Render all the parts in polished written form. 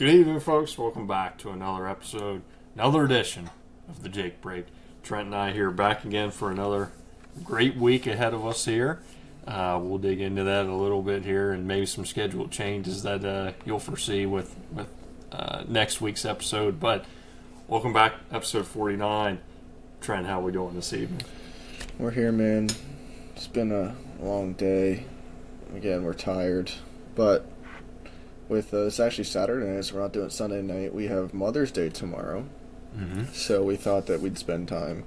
Good evening, folks. Welcome back to another episode, another edition of the Jake Break. Trent and I here back again for another great week ahead of us here. We'll dig into that a little bit here and maybe some scheduled changes that you'll foresee with next week's episode. But welcome back, episode 49. Trent, how are we doing this evening? We're here, man. It's been a long day. Again, we're tired. But with it's actually Saturday night, so we're not doing it Sunday night. We have Mother's Day tomorrow. Mm-hmm. So we thought that we'd spend time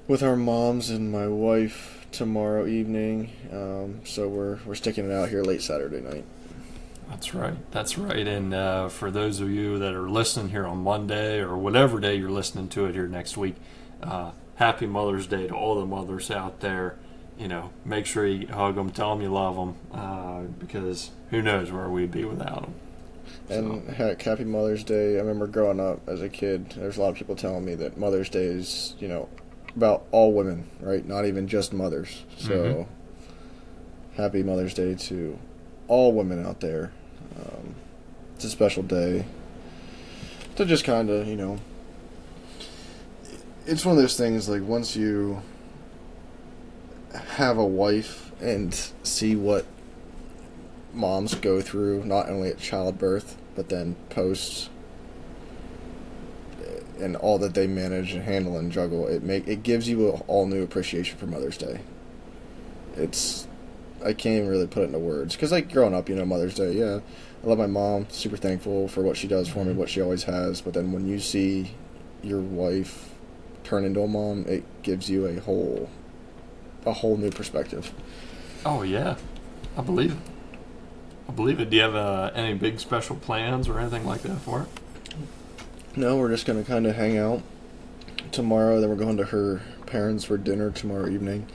with our moms and my wife tomorrow evening. So we're sticking it out here late Saturday night. That's right. And for those of you that are listening here on Monday or whatever day you're listening to it here next week, happy Mother's Day to all the mothers out there. You know, make sure you hug them, tell them you love them, because who knows where we'd be without them. And heck, happy Mother's Day. I remember growing up as a kid, there's a lot of people telling me that Mother's Day is, about all women, right? Not even just mothers. So, happy Mother's Day to all women out there. It's a special day to just kind of, it's one of those things, like, once you have a wife and see what moms go through, not only at childbirth, but then post, and all that they manage and handle and juggle, it gives you an all new appreciation for Mother's Day. I can't even really put it into words, because like growing up, Mother's Day, yeah, I love my mom, super thankful for what she does for me, what she always has, but then when you see your wife turn into a mom, it gives you a whole new perspective. Oh yeah, I believe it. Do you have any big special plans or anything like that for it? No, we're just going to kind of hang out tomorrow. Then we're going to her parents for dinner tomorrow evening.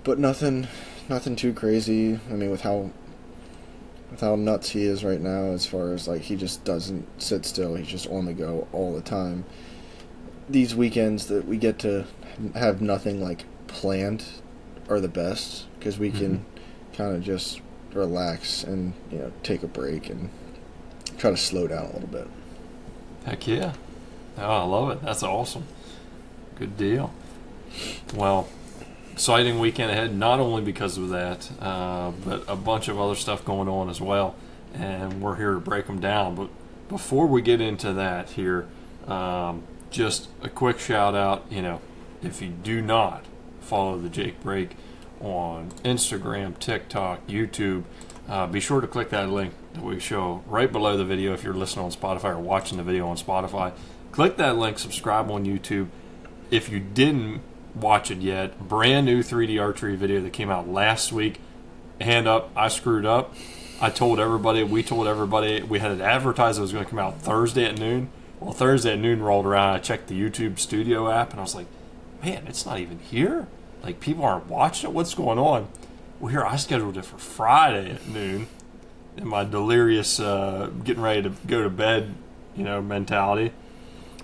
But nothing too crazy. I mean, with how nuts he is right now, as far as like he just doesn't sit still. He's just on the go all the time. These weekends that we get to have nothing like planned are the best, because we can kind of just relax and take a break and try to slow down a little bit. Heck yeah. Oh, I love it. That's awesome. Good deal. Well, exciting weekend ahead, not only because of that, but a bunch of other stuff going on as well, and we're here to break them down. But before we get into that here, just a quick shout out, if you do not follow the Jake Break on Instagram, TikTok, YouTube, be sure to click that link that we show right below the video if you're listening on Spotify or watching the video on Spotify. Click that link, subscribe on YouTube. If you didn't watch it yet, brand new 3D archery video that came out last week. Hand up, I screwed up. We told everybody, we had it advertised it was going to come out Thursday at noon. Well, Thursday at noon rolled around, I checked the YouTube studio app, and I was like, man, it's not even here. Like, people aren't watching it. What's going on? Well, here, I scheduled it for Friday at noon in my delirious getting ready to go to bed, mentality.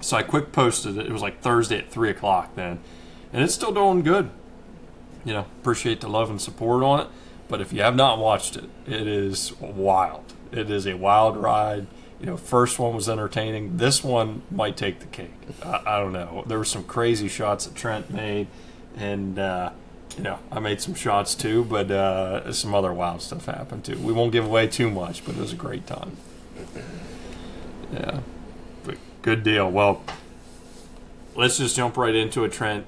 So I quick posted it. It was like Thursday at 3 o'clock then. And it's still doing good. Appreciate the love and support on it. But if you have not watched it, it is wild. It is a wild ride. First one was entertaining. This one might take the cake. I don't know. There were some crazy shots that Trent made. And, I made some shots too, but some other wild stuff happened too. We won't give away too much, but it was a great time. Yeah. But good deal. Well, let's just jump right into it, Trent.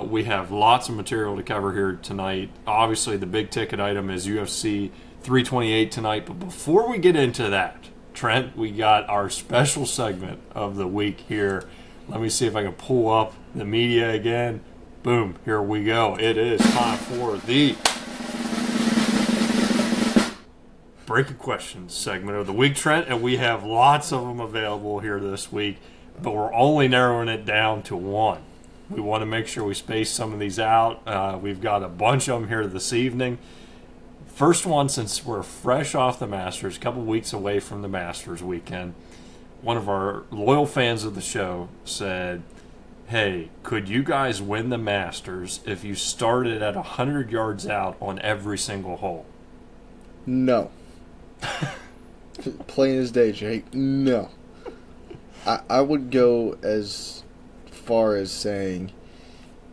We have lots of material to cover here tonight. Obviously, the big ticket item is UFC 328 tonight. But before we get into that, Trent, we got our special segment of the week here. Let me see if I can pull up the media again. Boom, here we go. It is time for the Breaking Questions segment of the week, Trent, and we have lots of them available here this week, but we're only narrowing it down to one. We want to make sure we space some of these out. We've got a bunch of them here this evening. First one, since we're fresh off the Masters, a couple weeks away from the Masters weekend, one of our loyal fans of the show said, hey, could you guys win the Masters if you started at 100 yards out on every single hole? No. Plain as day, Jake. No. I would go as far as saying,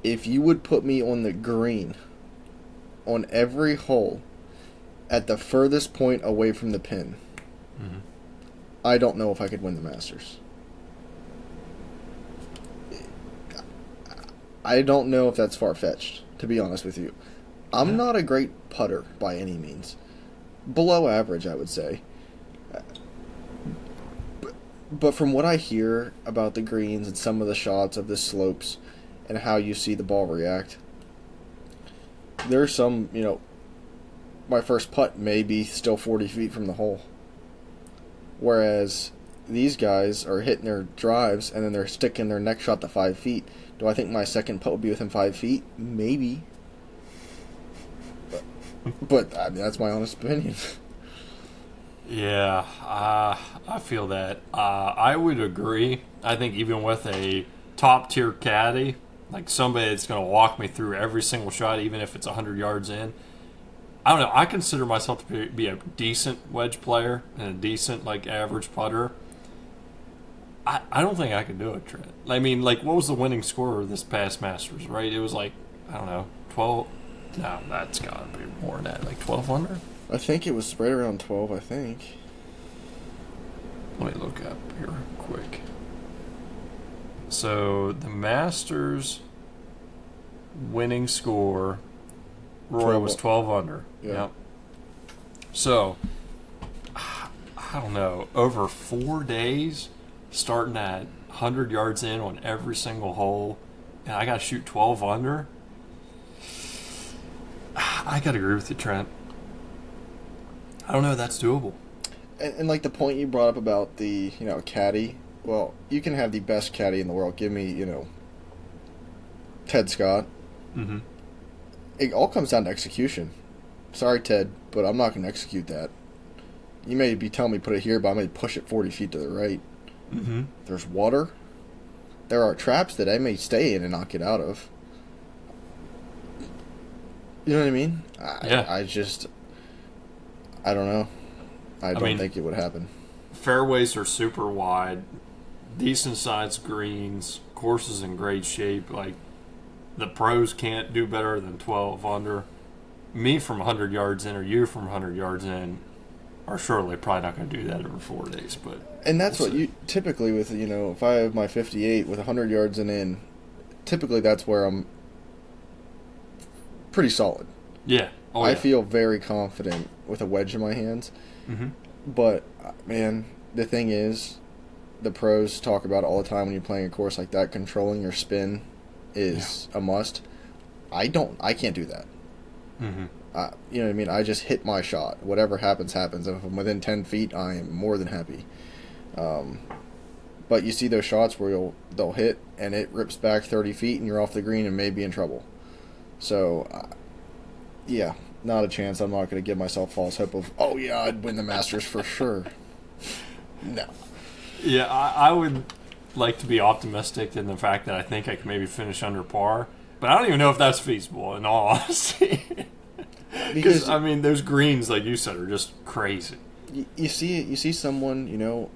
if you would put me on the green on every hole at the furthest point away from the pin, I don't know if I could win the Masters. I don't know if that's far-fetched, to be honest with you. I'm not a great putter by any means. Below average, I would say. But from what I hear about the greens and some of the shots of the slopes and how you see the ball react, there's some, my first putt may be still 40 feet from the hole. Whereas these guys are hitting their drives and then they're sticking their next shot to 5 feet. Do I think my second putt will be within 5 feet? Maybe. But I mean, that's my honest opinion. Yeah, I feel that. I would agree. I think even with a top-tier caddy, like somebody that's going to walk me through every single shot, even if it's 100 yards in, I don't know. I consider myself to be a decent wedge player and a decent, average putter. I don't think I could do it, Trent. I mean, what was the winning score this past Masters, right? It was I don't know, 12? No, that's got to be more than that. 12 under? I think it was right around 12, I think. Let me look up here quick. So, the Masters winning score, Roy was 12 under. Yeah. Yep. So, I don't know, over 4 days, starting at 100 yards in on every single hole, and I got to shoot 12 under. I got to agree with you, Trent. I don't know if that's doable. And the point you brought up about the, caddy, well, you can have the best caddy in the world. Give me, Ted Scott. Mm-hmm. It all comes down to execution. Sorry, Ted, but I'm not going to execute that. You may be telling me put it here, but I may push it 40 feet to the right. Mm-hmm. There's water. There are traps that I may stay in and not get out of. You know what I mean? Yeah. I don't know. I don't think it would happen. Fairways are super wide, decent sized greens, courses in great shape. The pros can't do better than 12 under. Me from 100 yards in or you from 100 yards in are surely probably not going to do that over 4 days. And that's what you typically with, if I have my 58 with 100 yards in, typically that's where I'm pretty solid. Yeah. I feel very confident with a wedge in my hands. Mm-hmm. But, man, the thing is, the pros talk about it all the time when you're playing a course like that. Controlling your spin is a must. I can't do that. Mm-hmm. You know what I mean? I just hit my shot. Whatever happens, happens. If I'm within 10 feet, I am more than happy. But you see those shots where they'll hit, and it rips back 30 feet, and you're off the green and may be in trouble. So, yeah, not a chance. I'm not going to give myself false hope of, I'd win the Masters for sure. No. Yeah, I would like to be optimistic in the fact that I think I can maybe finish under par, but I don't even know if that's feasible, in all honesty. Because, those greens, like you said, are just crazy. You see someone,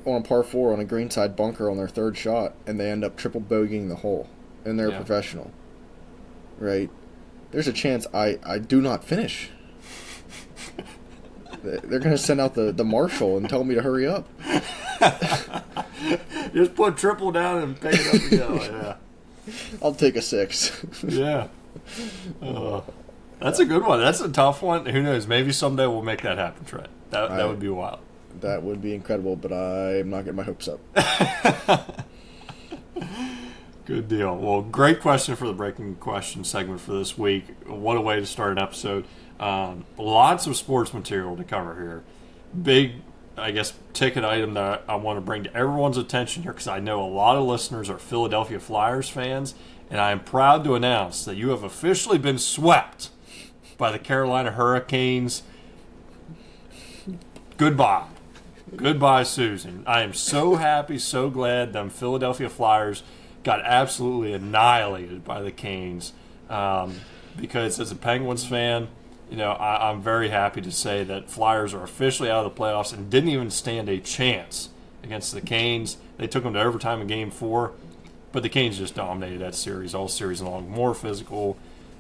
on a par 4 on a greenside bunker on their third shot, and they end up triple bogeying the hole, and they're a professional. Right? There's a chance I do not finish. They're going to send out the marshal and tell me to hurry up. Just put triple down and pick it up and go. Yeah. I'll take a 6. Yeah. That's a good one. That's a tough one. Who knows? Maybe someday we'll make that happen, Trent. That would be wild. That would be incredible, but I'm not getting my hopes up. Good deal. Well, great question for the Breaking Question segment for this week. What a way to start an episode. Lots of sports material to cover here. Big, ticket item that I want to bring to everyone's attention here, because I know a lot of listeners are Philadelphia Flyers fans, and I am proud to announce that you have officially been swept by the Carolina Hurricanes. Goodbye. Goodbye, Susan. I am so happy, so glad them Philadelphia Flyers got absolutely annihilated by the Canes. Because as a Penguins fan, I'm very happy to say that Flyers are officially out of the playoffs and didn't even stand a chance against the Canes. They took them to overtime in Game 4, but the Canes just dominated that series all series long. More physical.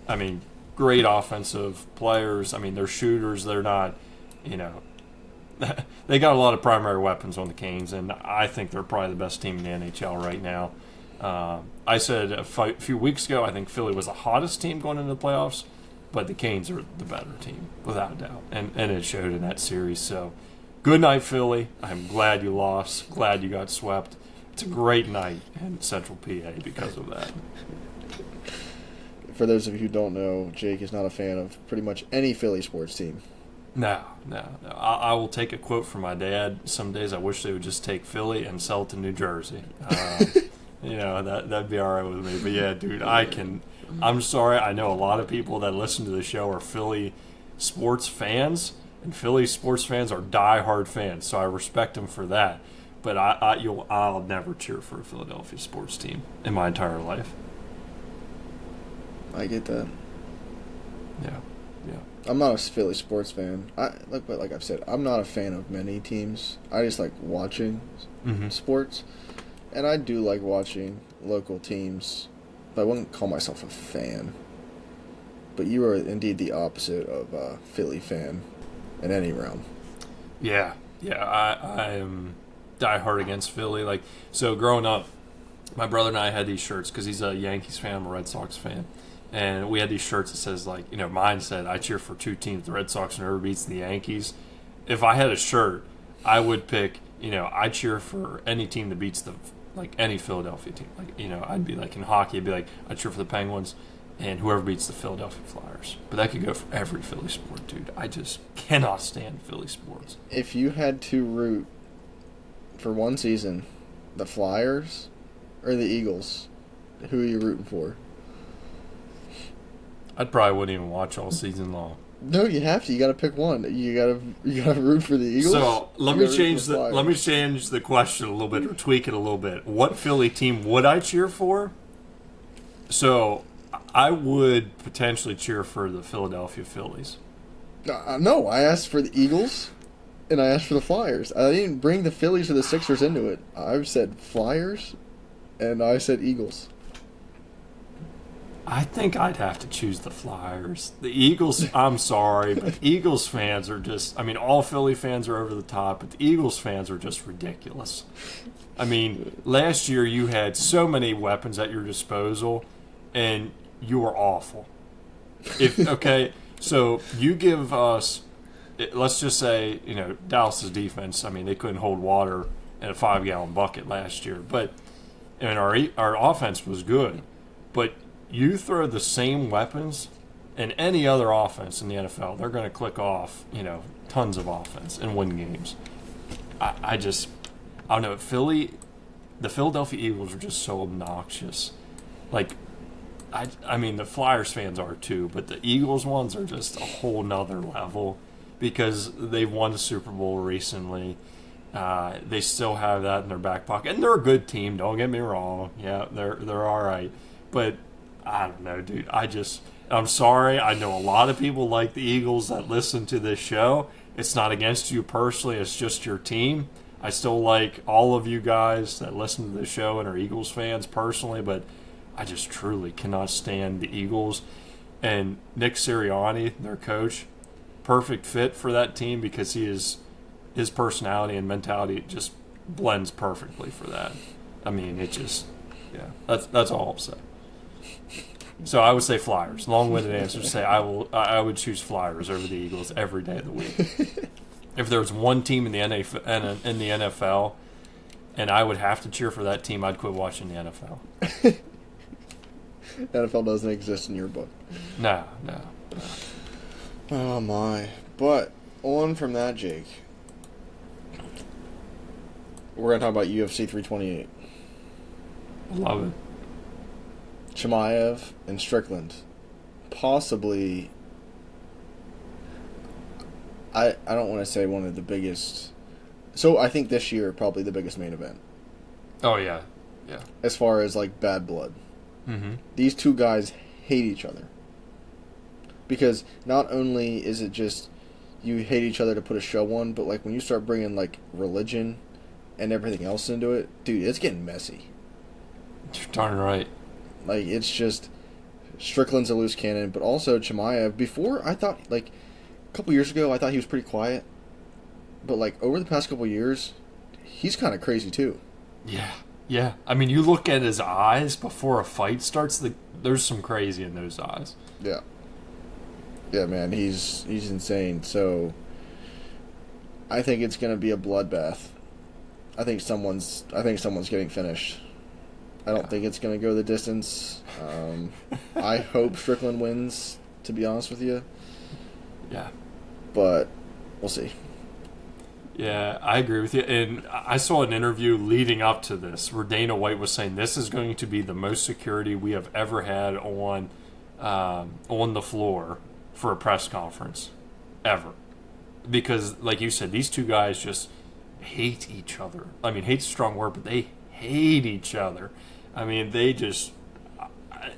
I mean, great offensive players. I mean, they're shooters. They're not, they got a lot of primary weapons on the Canes, and I think they're probably the best team in the NHL right now. I said a few weeks ago, I think Philly was the hottest team going into the playoffs, but the Canes are the better team, without a doubt. And it showed in that series. So, good night, Philly. I'm glad you lost. Glad you got swept. It's a great night in Central PA because of that. For those of you who don't know, Jake is not a fan of pretty much any Philly sports team. No. I will take a quote from my dad. Some days I wish they would just take Philly and sell it to New Jersey. That'd be all right with me. But yeah, dude, I'm sorry. I know a lot of people that listen to the show are Philly sports fans, and Philly sports fans are diehard fans. So I respect them for that. But I'll never cheer for a Philadelphia sports team in my entire life. I get that. Yeah. I'm not a Philly sports fan. But like I've said, I'm not a fan of many teams. I just like watching sports. And I do like watching local teams, but I wouldn't call myself a fan. But you are indeed the opposite of a Philly fan in any realm. Yeah. I am diehard against Philly. So growing up, my brother and I had these shirts because he's a Yankees fan, I'm a Red Sox fan. And we had these shirts that says, mine said, I cheer for two teams, the Red Sox and whoever beats the Yankees. If I had a shirt, I would pick, I cheer for any team that beats any Philadelphia team. I'd be in hockey, I'd be I cheer for the Penguins and whoever beats the Philadelphia Flyers. But that could go for every Philly sport, dude. I just cannot stand Philly sports. If you had to root for one season, the Flyers or the Eagles, who are you rooting for? I probably wouldn't even watch all season long. No, you have to. You got to pick one. You got to root for the Eagles. So let me change the question a little bit, or tweak it a little bit. What Philly team would I cheer for? So I would potentially cheer for the Philadelphia Phillies. No, I asked for the Eagles, and I asked for the Flyers. I didn't bring the Phillies or the Sixers into it. I said Flyers, and I said Eagles. I think I'd have to choose the Flyers. The Eagles, I'm sorry, but Eagles fans are just, all Philly fans are over the top, but the Eagles fans are just ridiculous. Last year you had so many weapons at your disposal, and you were awful. So you give us, let's just say, Dallas's defense, they couldn't hold water in a 5-gallon bucket last year, but our offense was good, but you throw the same weapons in any other offense in the NFL, they're going to click off, tons of offense and win games. I don't know. The Philadelphia Eagles are just so obnoxious. The Flyers fans are too, but the Eagles ones are just a whole nother level because they've won the Super Bowl recently. They still have that in their back pocket, and they're a good team. Don't get me wrong. Yeah, they're all right, but I don't know, dude. I'm sorry. I know a lot of people like the Eagles that listen to this show. It's not against you personally. It's just your team. I still like all of you guys that listen to the show and are Eagles fans personally, but I just truly cannot stand the Eagles. And Nick Sirianni, their coach, perfect fit for that team because his personality and mentality just blends perfectly for that. That's all I'll say. So I would say Flyers. Long-winded answer to say I would choose Flyers over the Eagles every day of the week. If there was one team in the NFL and I would have to cheer for that team, I'd quit watching the NFL. NFL doesn't exist in your book. No. Oh my. But on from that, Jake. We're going to talk about UFC 328. Love it. Chimaev and Strickland. Possibly, I don't want to say one of the biggest. So I think this year probably the biggest main event. Oh, yeah. As far as bad blood. Mm-hmm. These two guys hate each other. because not only is it just you hate each other to put a show on, but like when you start bringing like religion and everything else into it, dude, it's getting messy. You're darn right. Like it's just Strickland's a loose cannon, but also Chimaev. Before I thought like a couple years ago I thought he was pretty quiet, but like over the past couple years, he's kind of crazy too. Yeah, yeah. I mean, you look at his eyes before a fight starts. There's some crazy in those eyes. Yeah. Yeah, man, he's insane. So I think it's gonna be a bloodbath. I think someone's getting finished. I don't think it's gonna go the distance. I hope Strickland wins, to be honest with you. Yeah. But we'll see. Yeah, I agree with you. And I saw an interview leading up to this where Dana White was saying this is going to be the most security we have ever had on the floor for a press conference ever. Because, like you said, these two guys just hate each other. I mean, hate's a strong word, but they hate each other. I mean, they just,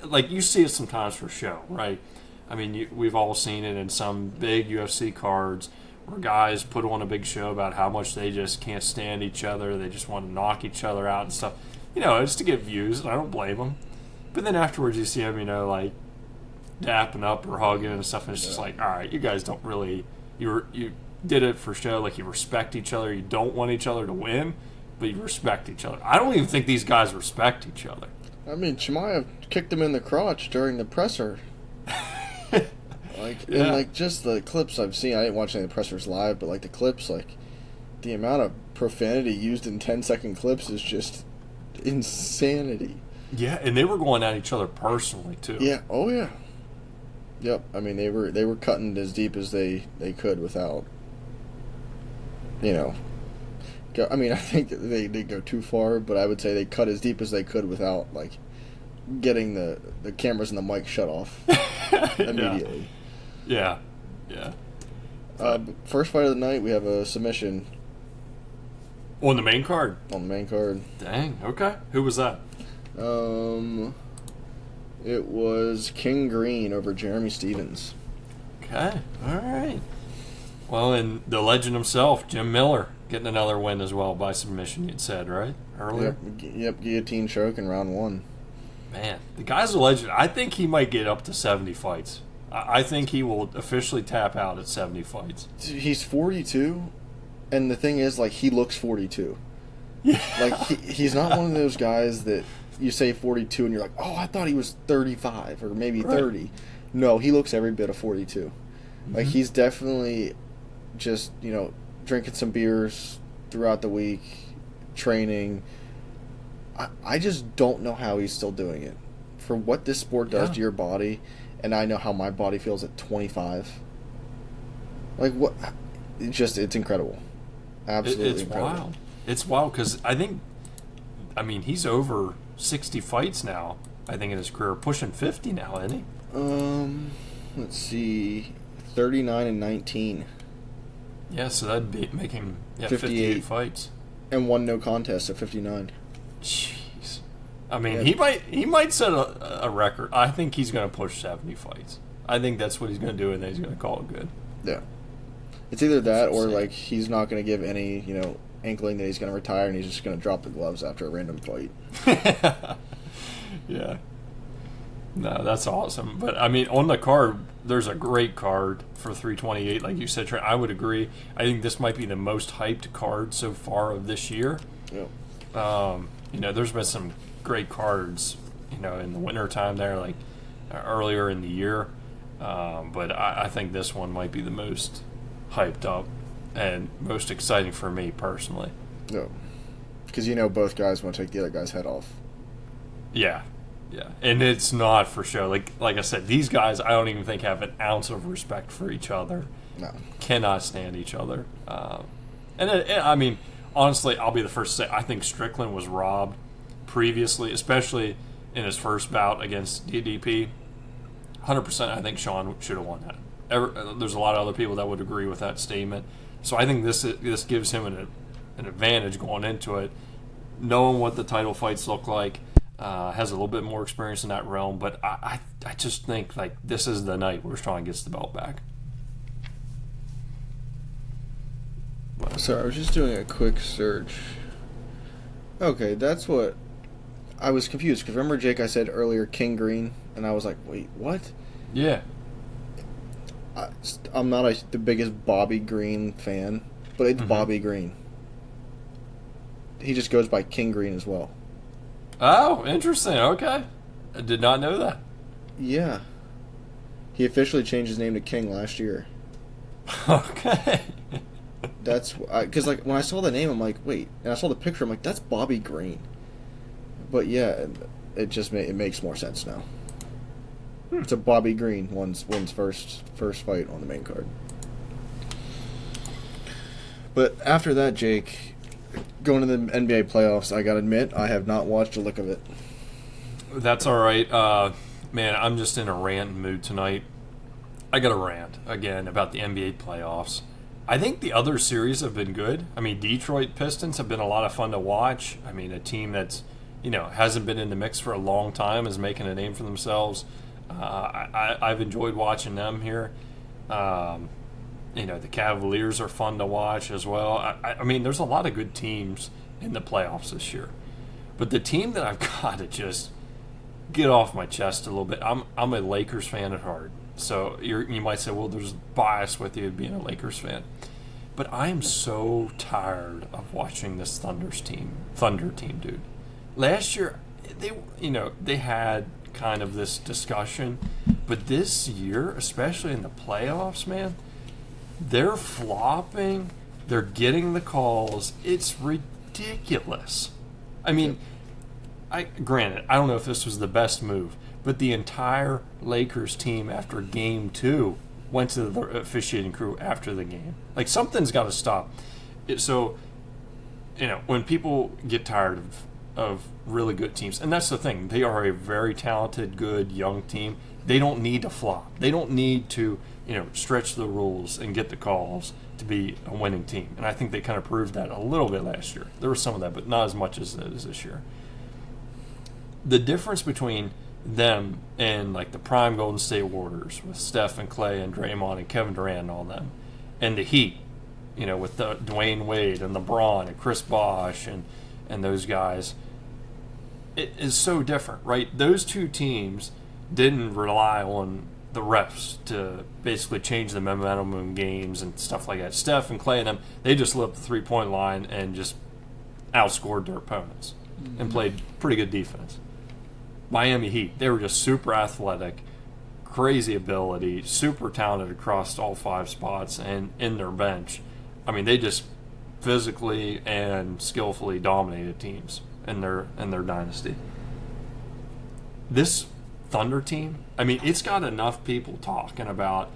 like, you see it sometimes for show, right? I mean, we've all seen it in some big UFC cards where guys put on a big show about how much they just can't stand each other. They just want to knock each other out and stuff. You know, it's to get views, and I don't blame them. But then afterwards you see them, you know, like, dapping up or hugging and stuff, and it's just like, all right, you guys don't really, you did it for show, like you respect each other. You don't want each other to win, but you respect each other. I don't even think these guys respect each other. I mean, Chimaev kicked him in the crotch during the presser. Like, yeah. And like just the clips I've seen, I didn't watch any of the pressers live, but like the clips, like the amount of profanity used in 10-second clips is just insanity. Yeah, and they were going at each other personally too. Yeah. Oh yeah. Yep. I mean, they were cutting as deep as they could without, you know. I mean, I think they go too far, but I would say they cut as deep as they could without like getting the cameras and the mic shut off immediately. Yeah. Yeah. First fight of the night, we have a submission On the main card? on the main card. Dang, okay. Who was that? It was King Green over Jeremy Stevens. Okay, all right. Well, and the legend himself, Jim Miller, getting another win as well by submission, you'd said, right? Earlier? Yep, guillotine choke in round one. Man, the guy's a legend. I think he might get up to 70 fights. I think he will officially tap out at 70 fights. He's 42, and the thing is, like, he looks 42. Yeah. Like, he's not one of those guys that you say 42 and you're like, oh, I thought he was 35 or maybe 30. No, he looks every bit of 42. Mm-hmm. Like, he's definitely just, you know, drinking some beers throughout the week, training. I just don't know how he's still doing it. For what this sport does to your body, and I know how my body feels at 25. Like, what? It's incredible. Absolutely it's incredible. Wild. It's wild because he's over 60 fights now, I think, in his career. Pushing 50 now, isn't he? Let's see. 39 and 19. Yeah, so that'd make him 58 fights. And one no contest at 59. Jeez. I mean, he might set a record. I think he's going to push 70 fights. I think that's what he's going to do, and then he's going to call it good. Yeah. It's either that or, like, he's not going to give any, you know, inkling that he's going to retire, and he's just going to drop the gloves after a random fight. Yeah. No, that's awesome. But, I mean, on the card, there's a great card for 328. Like you said, Trent, I would agree. I think this might be the most hyped card so far of this year. Yeah. You know, there's been some great cards, you know, in the wintertime there, like earlier in the year. But I think this one might be the most hyped up and most exciting for me personally. Yeah. Because, you know, both guys want to take the other guy's head off. Yeah. Yeah. And it's not for show. Like I said, these guys I don't even think have an ounce of respect for each other. No. Cannot stand each other. I mean, honestly, I'll be the first to say I think Strickland was robbed previously, especially in his first bout against DDP. 100% I think Sean should have won that. There's a lot of other people that would agree with that statement. So I think this gives him an advantage going into it, knowing what the title fights look like. has a little bit more experience in that realm, but I just think like this is the night where Strong gets the belt back. So I was just doing a quick search. Okay, that's what I was confused because remember, Jake, I said earlier King Green, and I was like, wait, what? Yeah. I'm not the biggest Bobby Green fan, but it's Bobby Green. He just goes by King Green as well. Oh, interesting. Okay. I did not know that. Yeah. He officially changed his name to King last year. Okay. That's because like when I saw the name, I'm like, wait, and I saw the picture, I'm like, that's Bobby Green. But yeah, it just it makes more sense now. It's a Bobby Green wins first fight on the main card. But after that, Jake, going to the NBA playoffs, I gotta admit, I have not watched a lick of it. That's all right. Man, I'm just in a rant mood tonight. I got a rant again about the NBA playoffs. I think the other series have been good. I mean, Detroit Pistons have been a lot of fun to watch. I mean, a team that's, hasn't been in the mix for a long time is making a name for themselves. I've enjoyed watching them here. The Cavaliers are fun to watch as well. I mean, there's a lot of good teams in the playoffs this year. But the team that I've got to just get off my chest a little bit, I'm a Lakers fan at heart. So you might say, well, there's bias with you being a Lakers fan. But I am so tired of watching this Thunder team, dude. Last year, they had kind of this discussion, but this year, especially in the playoffs, man, they're flopping. They're getting the calls. It's ridiculous. I mean, granted, I don't know if this was the best move, but the entire Lakers team after Game 2 went to the officiating crew after the game. Like, something's got to stop. When people get tired of really good teams, and that's the thing, they are a very talented, good, young team. They don't need to flop. They don't need to, stretch the rules and get the calls to be a winning team. And I think they kind of proved that a little bit last year. There was some of that, but not as much as it is this year. The difference between them and like the prime Golden State Warriors with Steph and Clay and Draymond and Kevin Durant and all them, and the Heat, with the Dwayne Wade and LeBron and Chris Bosh and those guys, it is so different, right? Those two teams didn't rely on the refs to basically change the momentum in games and stuff like that. Steph and Clay and them, they just lit up the three-point line and just outscored their opponents and played pretty good defense. Miami Heat, they were just super athletic, crazy ability, super talented across all 5 spots and in their bench. I mean, they just physically and skillfully dominated teams in their dynasty. This Thunder team, I mean, it's got enough people talking about,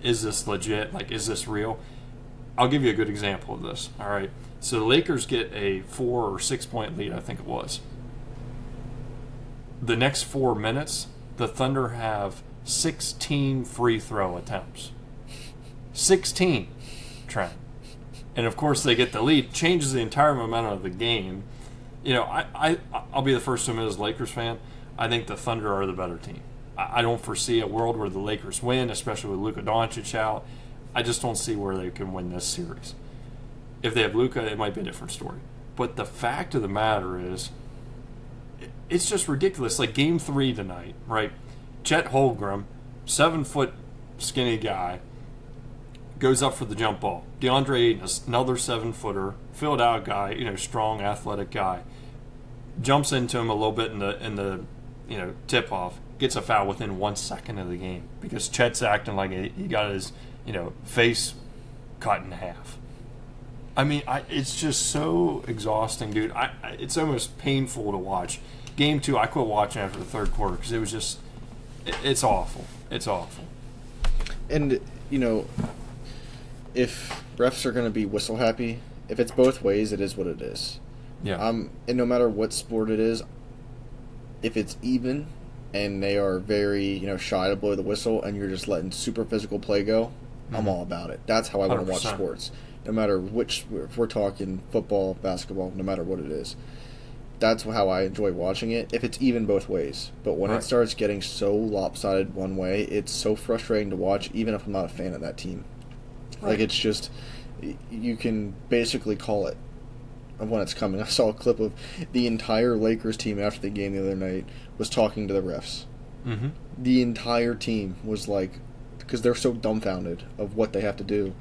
is this legit? Like, is this real? I'll give you a good example of this. All right. So the Lakers get a 4 or 6 point lead, I think it was. The next 4 minutes, the Thunder have 16 free throw attempts. 16, Trent. And of course, they get the lead. Changes the entire momentum of the game. I'll be the first to admit as a Lakers fan, I think the Thunder are the better team. I don't foresee a world where the Lakers win, especially with Luka Doncic out. I just don't see where they can win this series. If they have Luka, it might be a different story. But the fact of the matter is, it's just ridiculous. Like Game 3 tonight, right? Chet Holmgren, 7-foot skinny guy, goes up for the jump ball. DeAndre Ayton, another 7-footer, filled out guy, strong, athletic guy, jumps into him a little bit in the tip off, gets a foul within 1 second of the game because Chet's acting like he got his face cut in half. I mean, it's just so exhausting, dude. It's almost painful to watch. Game 2, I quit watching after the third quarter because it was just, it's awful. It's awful. And, if refs are going to be whistle happy, if it's both ways, it is what it is. Yeah. And no matter what sport it is, if it's even and they are very, shy to blow the whistle and you're just letting super physical play go, I'm all about it. That's how I want to watch 100%. sports. No matter which, if we're talking football, basketball, no matter what it is. that's how I enjoy watching it, if it's even both ways. But when Right. it starts getting so lopsided one way, it's so frustrating to watch, even if I'm not a fan of that team. Right. Like, it's just, you can basically call it of when it's coming. I saw a clip of the entire Lakers team after the game the other night was talking to the refs. Mm-hmm. The entire team was like, because they're so dumbfounded of what they have to do.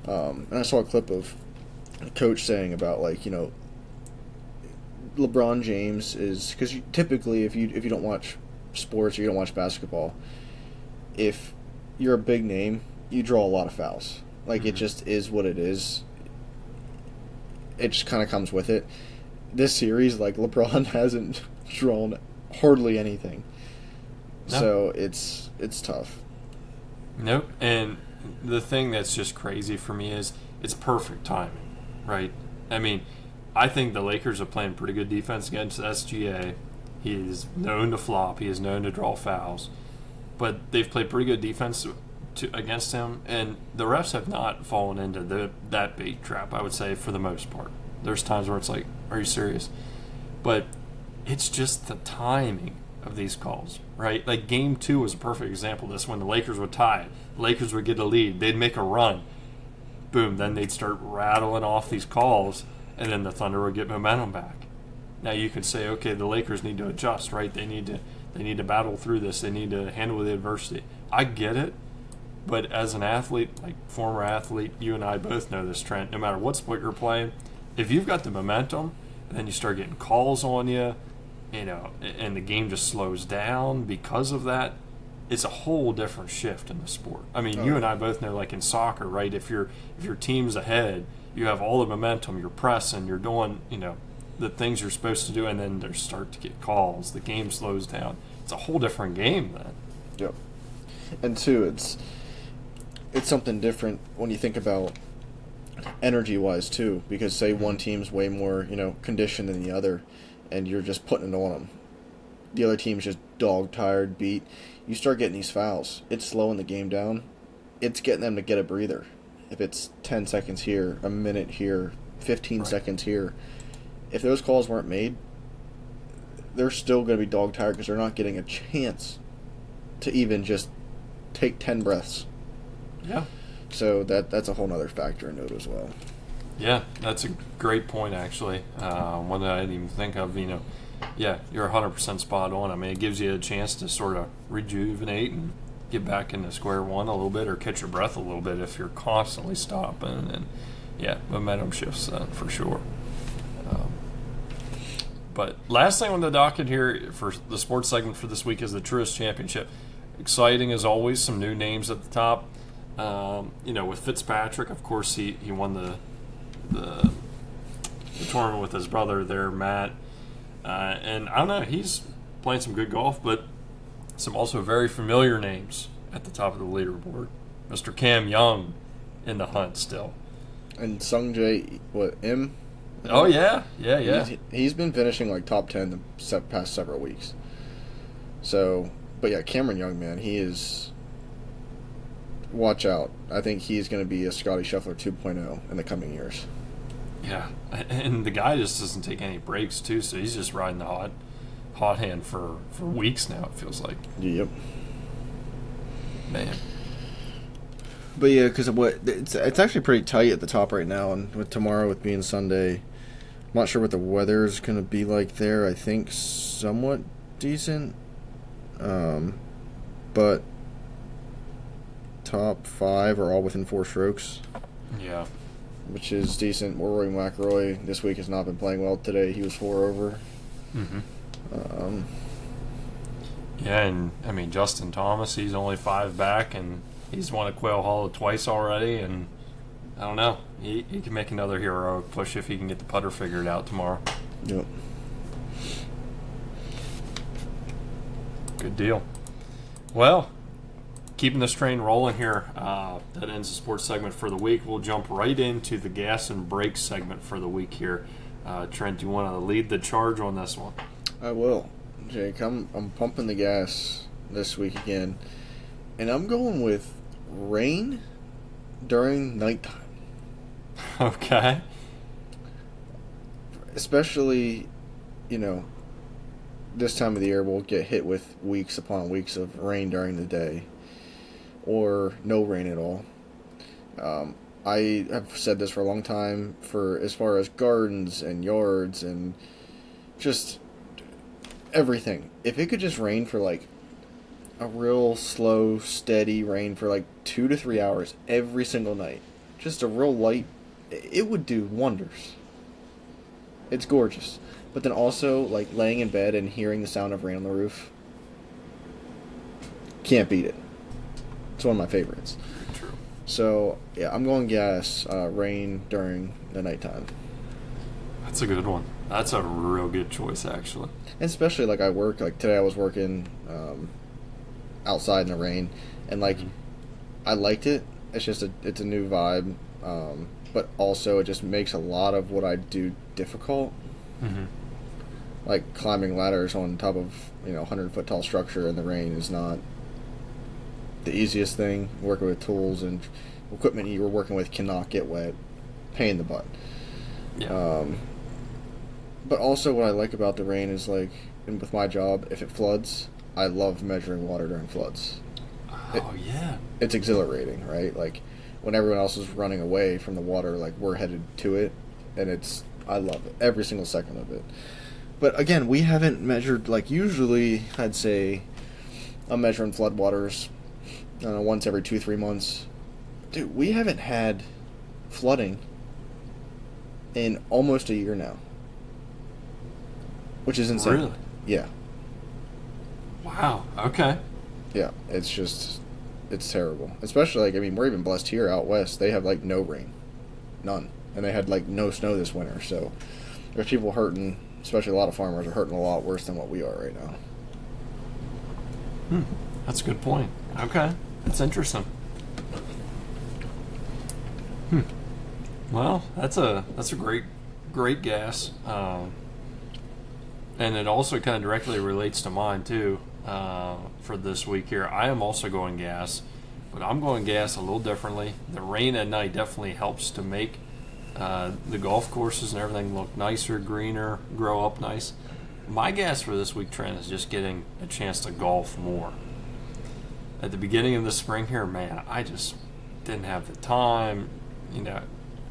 And I saw a clip of a coach saying about, like, LeBron James is, because typically if you don't watch sports or you don't watch basketball, if you're a big name, you draw a lot of fouls. Like, it just is what it is. It just kind of comes with it. This series, like, LeBron hasn't drawn hardly anything. No. So it's tough. Nope. And the thing that's just crazy for me is it's perfect timing, right? I mean, I think the Lakers are playing pretty good defense against SGA. He is known to flop. He is known to draw fouls. But they've played pretty good defense against him, and the refs have not fallen into that bait trap, I would say, for the most part. There's times where it's like, are you serious? But it's just the timing of these calls, right? Like, Game 2 was a perfect example of this. When the Lakers would tie it, the Lakers would get a lead, they'd make a run, boom, then they'd start rattling off these calls, and then the Thunder would get momentum back. Now you could say, okay, the Lakers need to adjust, right? They need to battle through this. They need to handle the adversity. I get it, but as an athlete, like former athlete, you and I both know this, Trent. No matter what sport you're playing, if you've got the momentum, and then you start getting calls on you, and the game just slows down because of that, it's a whole different shift in the sport. I mean, you and I both know, like in soccer, right? If your team's ahead, you have all the momentum, you're pressing, you're doing, the things you're supposed to do, and then they start to get calls. The game slows down. It's a whole different game then. Yep. And two, it's something different when you think about energy-wise too, because say one team's way more, conditioned than the other, and you're just putting it on them. The other team's just dog-tired, beat. You start getting these fouls. It's slowing the game down. It's getting them to get a breather. If it's 10 seconds here, a minute here, 15 seconds here, if those calls weren't made, they're still going to be dog-tired because they're not getting a chance to even just take 10 breaths. Yeah. So that's a whole other factor into it as well. Yeah, that's a great point, actually. One that I didn't even think of. Yeah, you're 100% spot on. I mean, it gives you a chance to sort of rejuvenate and get back into square one a little bit, or catch your breath a little bit if you're constantly stopping. And yeah, momentum shifts for sure. But last thing on the docket here for the sports segment for this week is the Truist Championship. Exciting as always. Some new names at the top. With Fitzpatrick, of course, he won the tournament with his brother there, Matt. And I don't know, he's playing some good golf, but some also very familiar names at the top of the leaderboard. Mr. Cam Young in the hunt still. And Sungjae, M? Oh, yeah. He's been finishing like top 10 the past several weeks. So, but yeah, Cameron Young, man, he is... Watch out. I think he's going to be a Scotty Scheffler 2.0 in the coming years. Yeah, and the guy just doesn't take any breaks, too, so he's just riding the hot hand for weeks now, it feels like. Yep. Man. But yeah, because it's actually pretty tight at the top right now, and with tomorrow with being Sunday, I'm not sure what the weather is going to be like there. I think somewhat decent, but top 5 are all within 4 strokes. Yeah. Which is decent. Rory McIlroy this week has not been playing well today. He was 4 over. Mm-hmm. Yeah, and I mean, Justin Thomas, he's only 5 back, and he's won a Quail Hollow twice already, and I don't know. He can make another heroic push if he can get the putter figured out tomorrow. Yep. Good deal. Well, keeping this train rolling here, that ends the sports segment for the week. We'll jump right into the gas and brakes segment for the week here. Trent, do you want to lead the charge on this one? I will. Jake, I'm pumping the gas this week again, and I'm going with rain during nighttime. Okay. Especially you know, this time of the year we'll get hit with weeks upon weeks of rain during the day, or no rain at all. I have said this for a long time, for as far as gardens and yards and just everything. If it could just rain for like a real slow, steady rain for like 2 to 3 hours every single night, just a real light, it would do wonders. It's gorgeous. But then also, like, laying in bed and hearing the sound of rain on the roof, can't beat it. It's one of my favorites. True. So, yeah, I'm going gas, rain during the nighttime. That's a good one. That's a real good choice, actually. And especially, like, I work, like, today I was working outside in the rain, and, like, I liked it. It's just it's a new vibe, but also it just makes a lot of what I do difficult. Mm-hmm. Like, climbing ladders on top of, 100-foot tall structure in the rain is not the easiest thing. Working with tools and equipment you were working with cannot get wet. Pain in the butt. Yeah. But also what I like about the rain is, like, and with my job, if it floods, I love measuring water during floods. Yeah. It's exhilarating, right? Like, when everyone else is running away from the water, like, we're headed to it, and I love it. Every single second of it. But again, we haven't measured, like, usually I'd say I'm measuring floodwaters, I don't know, once every 2-3 months. Dude, we haven't had flooding in almost a year now. Which is insane. Really? Yeah. Wow. Okay. Yeah, it's terrible. Especially, like, I mean, we're even blessed here out west. They have, like, no rain. None. And they had, like, no snow this winter, so there's people hurting. Especially a lot of farmers are hurting a lot worse than what we are right now. That's a good point. Okay. That's interesting. Well, that's a great guess. And it also kind of directly relates to mine, too, for this week here. I am also going gas, but I'm going gas a little differently. The rain at night definitely helps to make the golf courses and everything look nicer, greener, grow up nice. My gas for this week, Trent, is just getting a chance to golf more. At the beginning of the spring here, man, I just didn't have the time.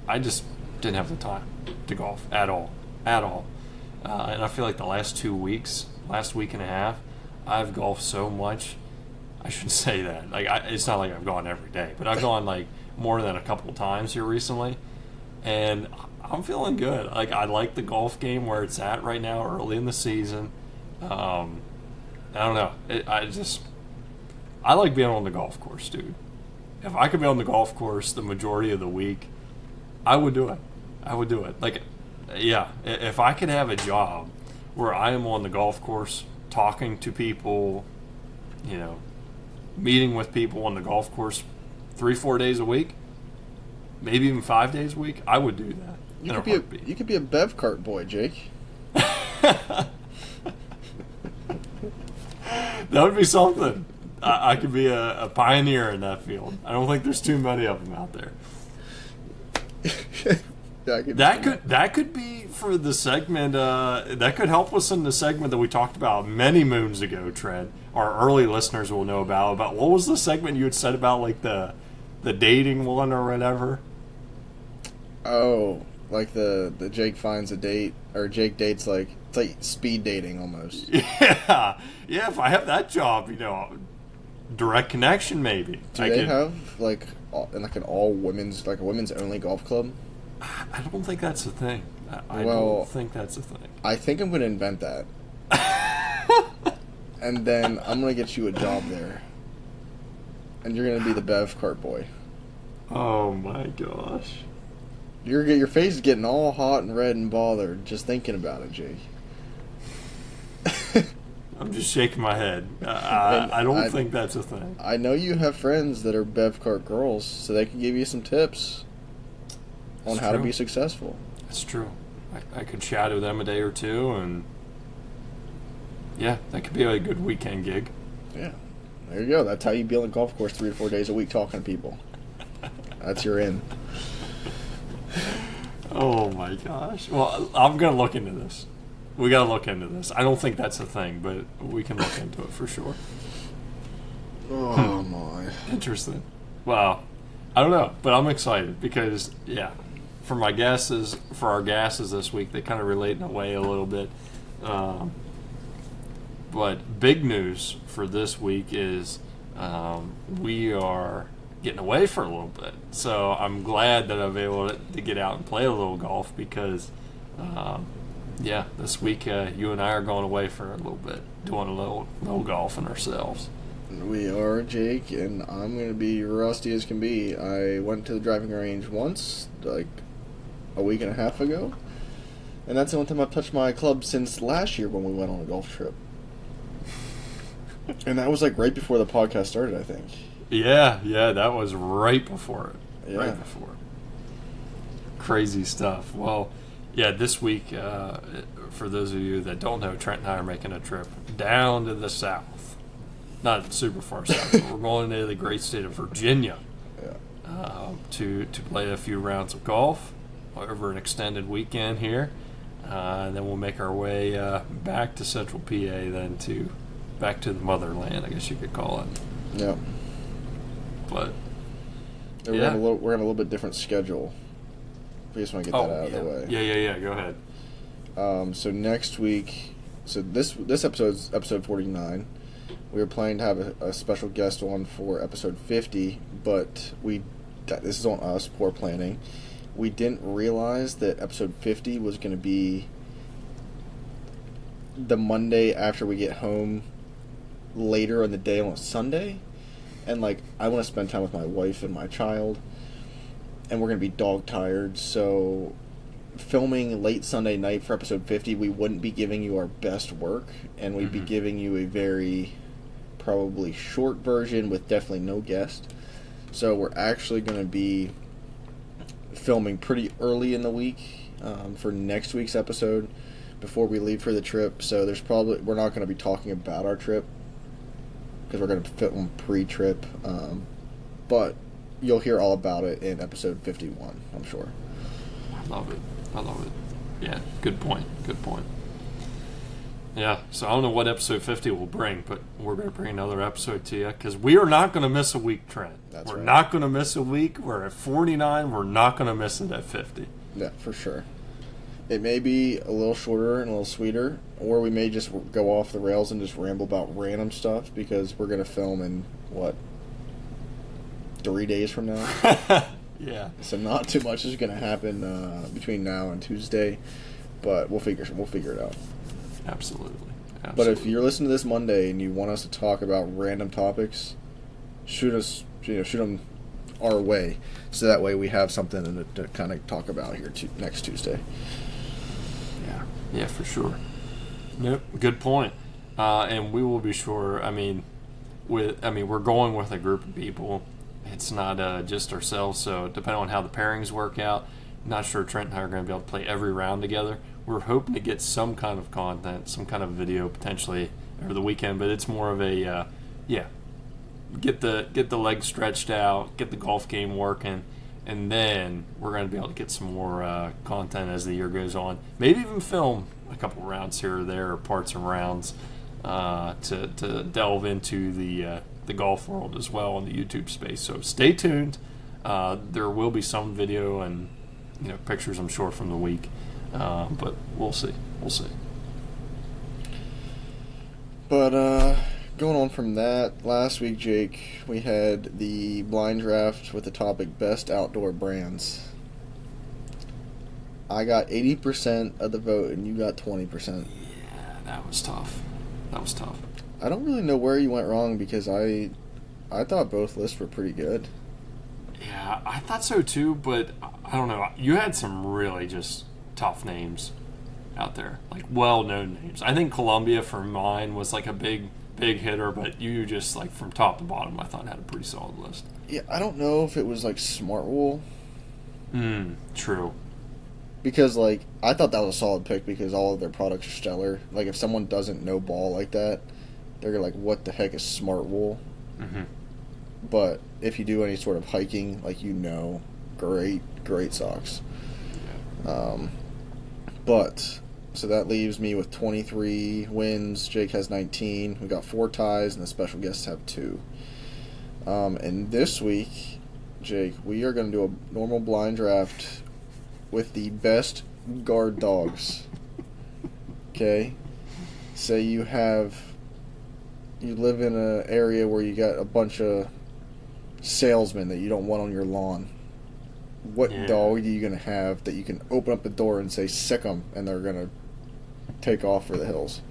I just didn't have the time to golf at all. And I feel like the last week and a half, I've golfed so much. I shouldn't say that. Like, it's not like I've gone every day, but I've gone like more than a couple times here recently. And I'm feeling good. Like, I like the golf game where it's at right now, early in the season. I don't know. I like being on the golf course, dude. If I could be on the golf course the majority of the week, I would do it. Like, yeah, if I could have a job where I am on the golf course talking to people, meeting with people on the golf course 3-4 days a week, maybe even 5 days a week, I would do that. You could be a bev cart boy, Jake. That would be something. I could be a pioneer in that field. I don't think there's too many of them out there. That could be for the segment. That could help us in the segment that we talked about many moons ago, Trent. Our early listeners will know about what was the segment you had said about, like, the dating one or whatever? Oh, like the Jake finds a date, or Jake dates, like, it's like speed dating almost. Yeah. If I have that job, direct connection maybe. Do they have like an all women's, like a women's only golf club? I don't think that's a thing. I Well, don't think that's a thing. I think I'm going to invent that. And then I'm going to get you a job there. And you're going to be the bev cart boy. Oh my gosh. Your face is getting all hot and red and bothered just thinking about it, Jake. I'm just shaking my head. I don't think that's a thing. I know you have friends that are bev cart girls, so they can give you some tips on how to be successful. That's true. I could chat with them a day or two, and yeah, that could be a good weekend gig. Yeah, there you go. That's how you be on the golf course 3 to 4 days a week talking to people. That's your in. Oh my gosh. Well, I'm gonna look into this. We got to look into this. I don't think that's a thing, but we can look into it for sure. Oh my. Interesting. Well, I don't know, but I'm excited because for our gases this week, they kind of relate in a way a little bit. But big news for this week is we are getting away for a little bit. So I'm glad that I'm able to get out and play a little golf because, this week you and I are going away for a little bit, doing a little golfing ourselves. We are, Jake, and I'm going to be rusty as can be. I went to the driving range once, like a week and a half ago, and that's the only time I've touched my club since last year when we went on a golf trip. And that was like right before the podcast started, I think. Yeah, that was right before it. Yeah. Right before. Crazy stuff. Well, this week, for those of you that don't know, Trent and I are making a trip down to the south. Not super far south, but we're going to the great state of Virginia to play a few rounds of golf over an extended weekend here. And then we'll make our way back to Central PA, then back to the motherland, I guess you could call it. Yeah. But we're having a little bit different schedule. We just want to get that out of the way. Yeah. Go ahead. So next week, this episode's episode 49. We were planning to have a special guest on for episode 50, but this is on us, poor planning. We didn't realize that episode 50 was going to be the Monday after we get home later in the day on a Sunday. And, I want to spend time with my wife and my child, and we're going to be dog tired, so filming late Sunday night for episode 50, we wouldn't be giving you our best work, and we'd be giving you a very probably short version with definitely no guest. So we're actually going to be filming pretty early in the week for next week's episode before we leave for the trip. So we're not going to be talking about our trip because we're going to film pre-trip, but you'll hear all about it in episode 51, I'm sure. I love it. Yeah, good point. Yeah, so I don't know what episode 50 will bring, but we're going to bring another episode to you because we are not going to miss a week, Trent. We're not going to miss a week. We're at 49. We're not going to miss it at 50. Yeah, for sure. It may be a little shorter and a little sweeter, or we may just go off the rails and just ramble about random stuff because we're going to film in, 3 days from now? Yeah. So not too much is going to happen between now and Tuesday, but we'll figure it out. Absolutely. But if you're listening to this Monday and you want us to talk about random topics, shoot them our way, so that way we have something to kind of talk about here next Tuesday. Yeah, for sure. Yep, good point. And we will be sure. We're going with a group of people. It's not just ourselves. So depending on how the pairings work out, I'm not sure Trent and I are going to be able to play every round together. We're hoping to get some kind of content, some kind of video potentially over the weekend, but it's more of a get the legs stretched out, get the golf game working, and then we're going to be able to get some more content as the year goes on. Maybe even film a couple rounds here or there, or parts of rounds, to delve into the golf world as well in the YouTube space. So stay tuned. There will be some video and pictures, I'm sure, from the week. But we'll see. But going on from that, last week, Jake, we had the blind draft with the topic Best Outdoor Brands. I got 80% of the vote, and you got 20%. Yeah, that was tough. I don't really know where you went wrong because I thought both lists were pretty good. Yeah, I thought so too, but I don't know. You had some really just tough names out there, like well-known names. I think Columbia for mine was like a big hitter, but you just from top to bottom I thought had a pretty solid list. Yeah, I don't know if it was Smartwool. True. Because I thought that was a solid pick because all of their products are stellar. If someone doesn't know ball like that, they're what the heck is Smartwool? Mm-hmm. But if you do any sort of hiking, great socks. Yeah. But So that leaves me with 23 wins. Jake has 19. We got 4 ties, and the special guests have 2. And this week, Jake, we are going to do a normal blind draft with the best guard dogs. Okay? Say you live in an area where you got a bunch of salesmen that you don't want on your lawn. What dog are you going to have that you can open up the door and say, sick 'em, and they're going to take off for the hills?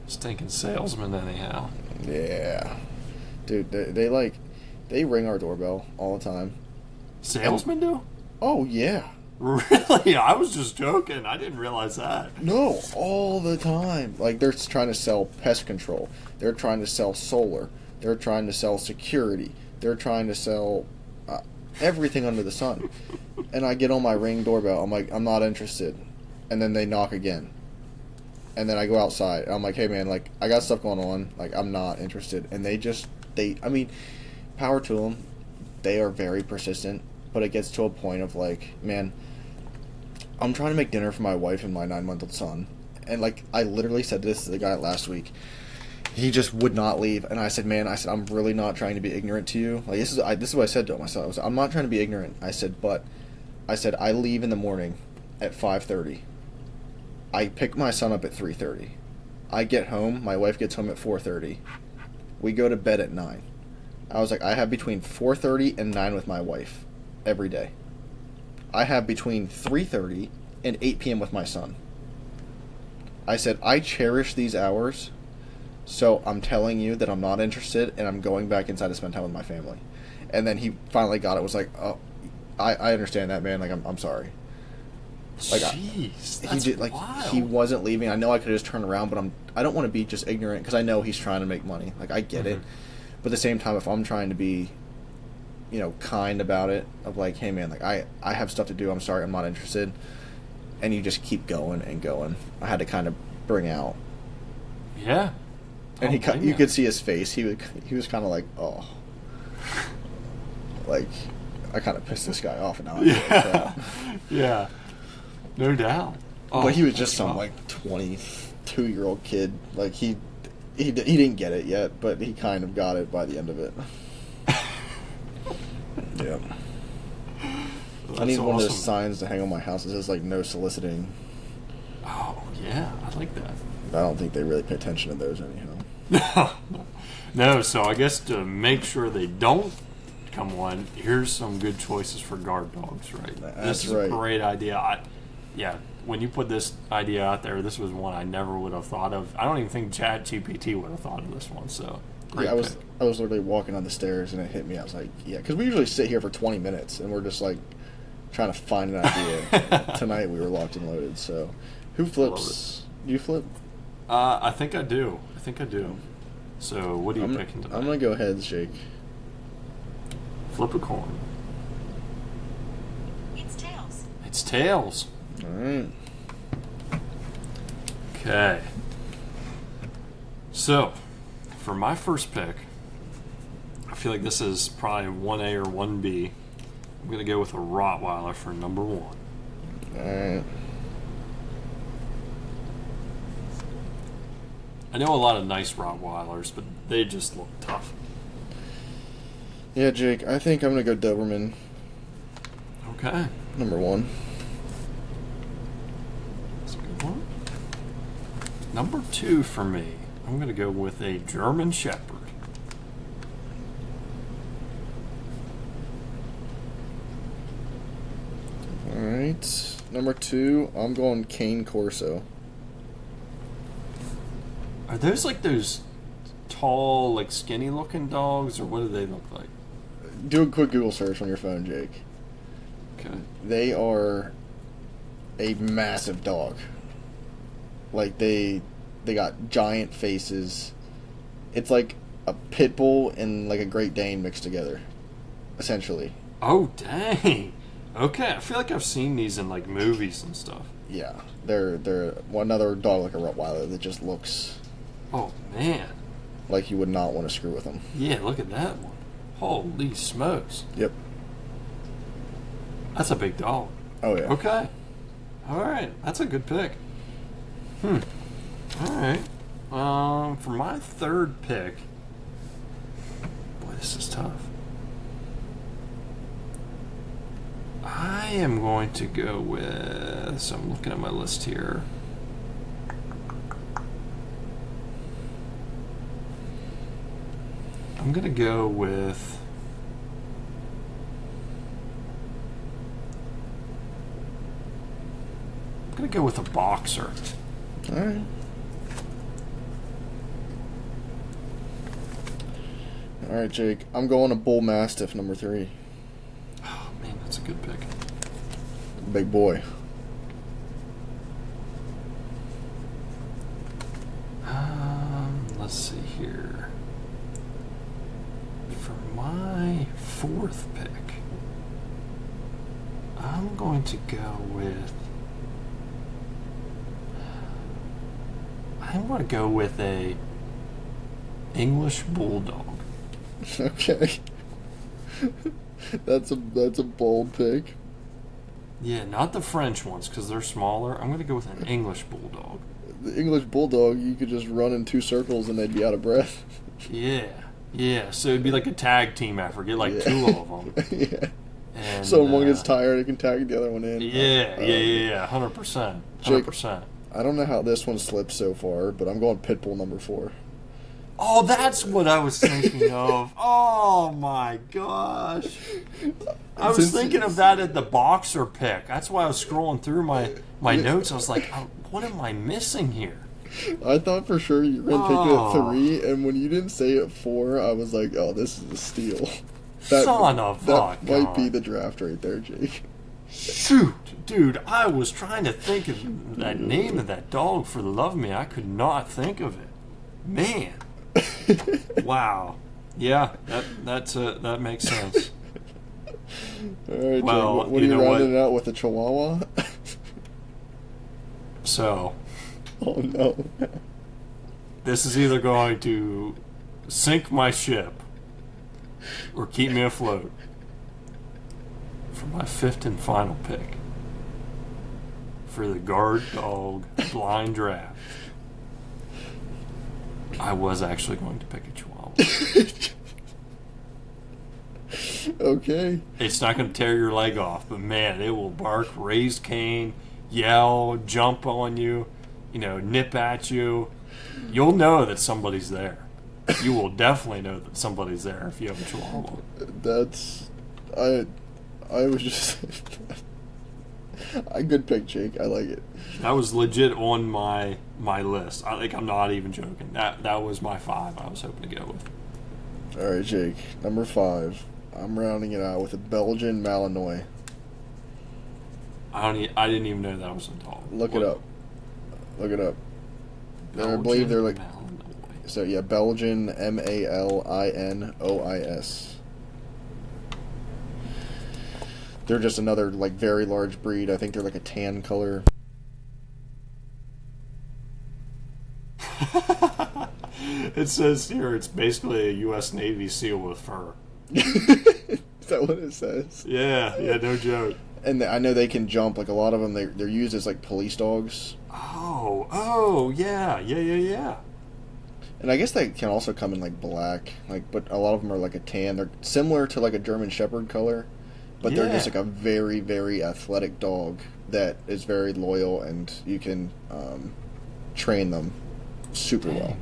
Stinking salesman, anyhow. Yeah. Dude, they ring our doorbell all the time. Salesmen do? Oh, yeah. Really? I was just joking. I didn't realize that. No, all the time. Like, they're trying to sell pest control. They're trying to sell solar. They're trying to sell security. They're trying to sell everything under the sun. And I get on my ring doorbell. I'm like, I'm not interested. And then they knock again. And then I go outside. And I'm like, hey, man, like, I got stuff going on. Like, I'm not interested. And I mean, power to them. They are very persistent. But it gets to a point of, like, man, I'm trying to make dinner for my wife and my 9-month-old son. And, like, I literally said this to the guy last week. He just would not leave. And I said, man, I'm really not trying to be ignorant to you. Like, this is what I said to him. I said, I'm not trying to be ignorant. I said, I leave in the morning at 5:30. I pick my son up at 3:30. I get home. My wife gets home at 4:30. We go to bed at 9. I was like, I have between 4:30 and 9 with my wife every day. I have between 3:30 and 8 p.m. with my son. I said, I cherish these hours, so I'm telling you that I'm not interested, and I'm going back inside to spend time with my family. And then he finally got it. Was like, oh, I understand that, man. Like, I'm sorry. Like, jeez, that's wild. He wasn't leaving. I know I could have just turned around, but I don't want to be just ignorant, because I know he's trying to make money. Like, I get it. But at the same time, if I'm trying to be, kind about it, of like, hey, man, like, I have stuff to do. I'm sorry, I'm not interested. And you just keep going and going. I had to kind of bring out. Yeah. And you could see his face. He was kind of like, oh. Like, I kind of pissed this guy off, and now I feel like crap. Yeah. No doubt. Oh, but he was just some, like, 22-year-old kid. Like, he didn't get it yet, but he kind of got it by the end of it. Yeah. I need one of those signs to hang on my house that says, like, no soliciting. Oh, yeah. I like that. I don't think they really pay attention to those anyhow. No, so I guess to make sure they don't come on, here's some good choices for guard dogs, right? This is a great idea. When you put this idea out there, this was one I never would have thought of. I don't even think ChatGPT would have thought of this one, so I was literally walking on the stairs and it hit me. I was like, yeah, because we usually sit here for 20 minutes and we're just like trying to find an idea. Tonight we were locked and loaded. So, who flips? Do you flip? I think I do. So, what are you picking tonight? I'm gonna go heads, Jake. Flip a coin. It's tails. It's tails. All right. Okay. So, for my first pick, I feel like this is probably 1A or 1B. I'm going to go with a Rottweiler for number 1. All right. I know a lot of nice Rottweilers, but they just look tough. Yeah, Jake, I think I'm going to go Doberman. Okay. Number 1. That's a good one. Number 2 for me, I'm going to go with a German Shepherd. All right. Number 2, I'm going Cane Corso. Are those like those tall, like skinny looking dogs, or what do they look like? Do a quick Google search on your phone, Jake. Okay. They are a massive dog. Like, they got giant faces. It's like a pit bull and like a Great Dane mixed together, essentially. Oh, dang. Okay, I feel like I've seen these in like movies and stuff. Yeah, they're another dog like a Rottweiler that just looks. Oh man. Like you would not want to screw with them. Yeah, look at that one. Holy smokes. Yep. That's a big dog. Oh yeah. Okay. All right, that's a good pick. All right. For my third pick, boy, this is tough. I am going to go with. So I'm looking at my list here. I'm going to go with. I'm going to go with a boxer. All right. All right, Jake. I'm going to Bull Mastiff number 3. Oh, man, that's a good pick. Big boy. Let's see here. For my fourth pick, I'm going to go with. I'm going to go with a English bulldog. Okay. That's a bold pick. Yeah, not the French ones because they're smaller. I'm going to go with an English bulldog. The English bulldog, you could just run in 2 circles and they'd be out of breath. Yeah. So it'd be like a tag team effort. Get like 2 of them. Yeah. And, So when one gets tired, it can tag the other one in. Yeah. 100%. 100%. I don't know how this one slipped so far, but I'm going Pitbull number 4. Oh, that's what I was thinking of. Oh my gosh. I was thinking of that at the boxer pick. That's why I was scrolling through my notes. I was like, oh, what am I missing here? I thought for sure you were going to pick it at 3, and when you didn't say it at 4, I was like, oh, this is a steal. Son of a That might gun. be the draft right there, Jake. Shoot. Dude, I was trying to think of that name of that dog for the love of me. I could not think of it. Man. Wow. Yeah, that makes sense. All right, Well, Jake, what are you rounding it out with, a Chihuahua? So, Oh, no. this is either going to sink my ship or keep me afloat. For my 5th and final pick, for the guard dog blind draft, I was actually going to pick a Chihuahua. Okay. It's not going to tear your leg off, but man, it will bark, raise cane, yell, jump on you, nip at you. You'll know that somebody's there. You will definitely know that somebody's there if you have a Chihuahua. I was just a good pick, Jake. I like it. That was legit on my list. I'm not even joking. That was my 5 I was hoping to go with. All right, Jake. Number 5. I'm rounding it out with a Belgian Malinois. I didn't even know that was a dog. Look it up. Look it up. I Belgian believe they're like Malinois. so. Yeah, Belgian Malinois. They're just another like very large breed. I think they're like a tan color. It says here it's basically a U.S. Navy SEAL with fur. Is that what it says? Yeah, no joke. And I know they can jump. Like a lot of them, they're used as like police dogs. Oh, yeah. And I guess they can also come in like black. But a lot of them are like a tan. They're similar to like a German Shepherd color, but they're just like a very, very athletic dog that is very loyal, and you can train them super well.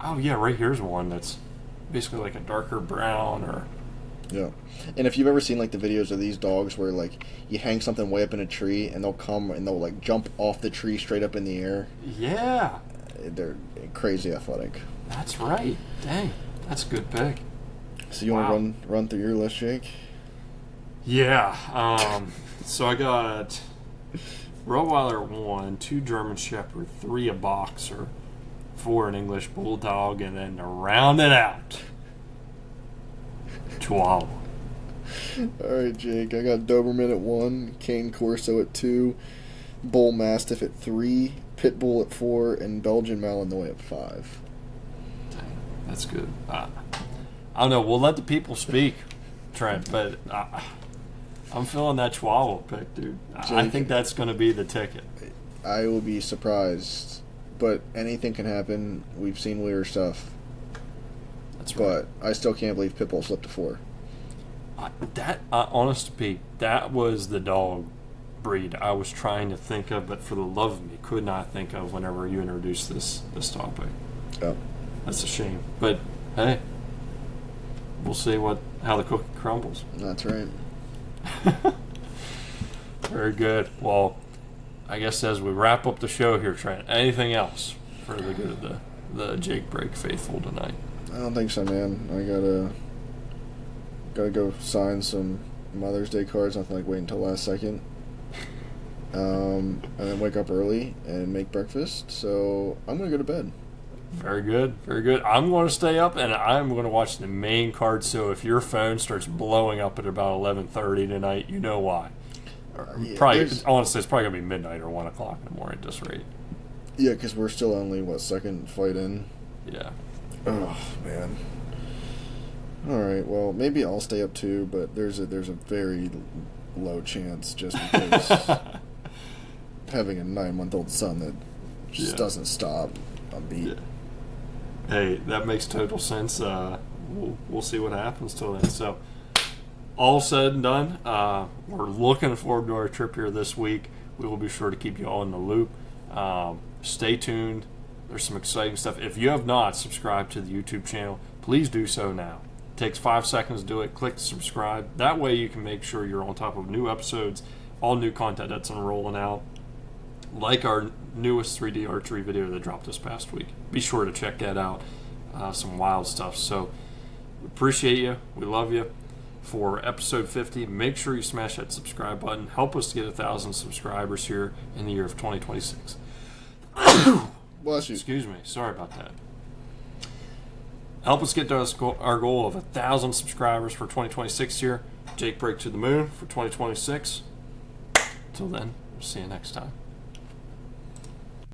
Oh yeah, right here's one that's basically like a darker brown or. Yeah, and if you've ever seen like the videos of these dogs where like you hang something way up in a tree and they'll come and they'll like jump off the tree straight up in the air. Yeah. They're crazy athletic. That's right. Dang, that's a good pick. So you want to run through your list, Jake? Yeah. So I got Rottweiler 1, 2 German Shepherd, 3 a boxer, 4 an English bulldog, and then to round it out, Chihuahua. All right, Jake. I got Doberman at 1, Cane Corso at 2, Bull Mastiff at 3, Pitbull at 4, and Belgian Malinois at 5. Dang, that's good. I don't know. We'll let the people speak, Trent, but I'm feeling that Chihuahua pick, dude. I think that's going to be the ticket. I will be surprised. But anything can happen. We've seen weird stuff. That's right. But I still can't believe Pitbull slipped to 4. Honest to be, that was the dog breed I was trying to think of, but for the love of me, could not think of whenever you introduced this topic. Oh. That's a shame. But hey, we'll see how the cookie crumbles. That's right. Very good. Well, I guess as we wrap up the show here, Trent, anything else for the good of the Jake Break faithful tonight? I don't think so, man. I gotta go sign some Mother's Day cards. Nothing like waiting until last second. And then wake up early and make breakfast. So I'm gonna go to bed. Very good, very good. I'm going to stay up and I'm going to watch the main card. So if your phone starts blowing up at about 11:30 tonight, you know why. Yeah, probably, honestly, it's probably going to be midnight or 1 o'clock in the morning at this rate. Yeah, because we're still only second fight in. Yeah. Oh man. All right. Well, maybe I'll stay up too, but there's a very low chance just because having a 9-month-old son that just doesn't stop on beat. Yeah. Hey, that makes total sense. We'll see what happens till then. So, all said and done, we're looking forward to our trip here this week. We will be sure to keep you all in the loop. Stay tuned. There's some exciting stuff. If you have not subscribed to the YouTube channel, please do so now. It takes 5 seconds to do it. Click subscribe. That way you can make sure you're on top of new episodes, all new content that's rolling out, like our newest 3D archery video that dropped this past week. Be sure to check that out. Some wild stuff. So, appreciate you. We love you. For episode 50, make sure you smash that subscribe button. Help us get 1,000 subscribers here in the year of 2026. Bless you. Excuse me. Sorry about that. Help us get to our goal of 1,000 subscribers for 2026 here. Jake Break to the Moon for 2026. Till then, we'll see you next time.